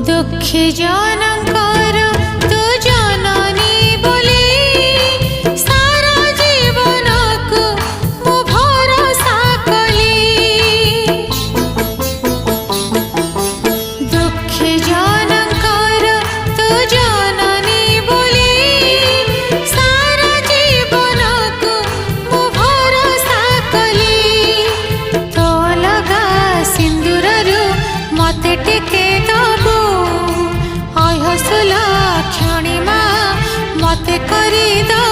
दुखी जनकर तू जननी बोली सारा जीवन को मु भरोसा कली। दुखी जनकर तू जननी बोली सारा जीवन को मु भरोसा कली। तो लगा सिंदूर मते टिके दबु अहसुला क्षणिमा मते करी द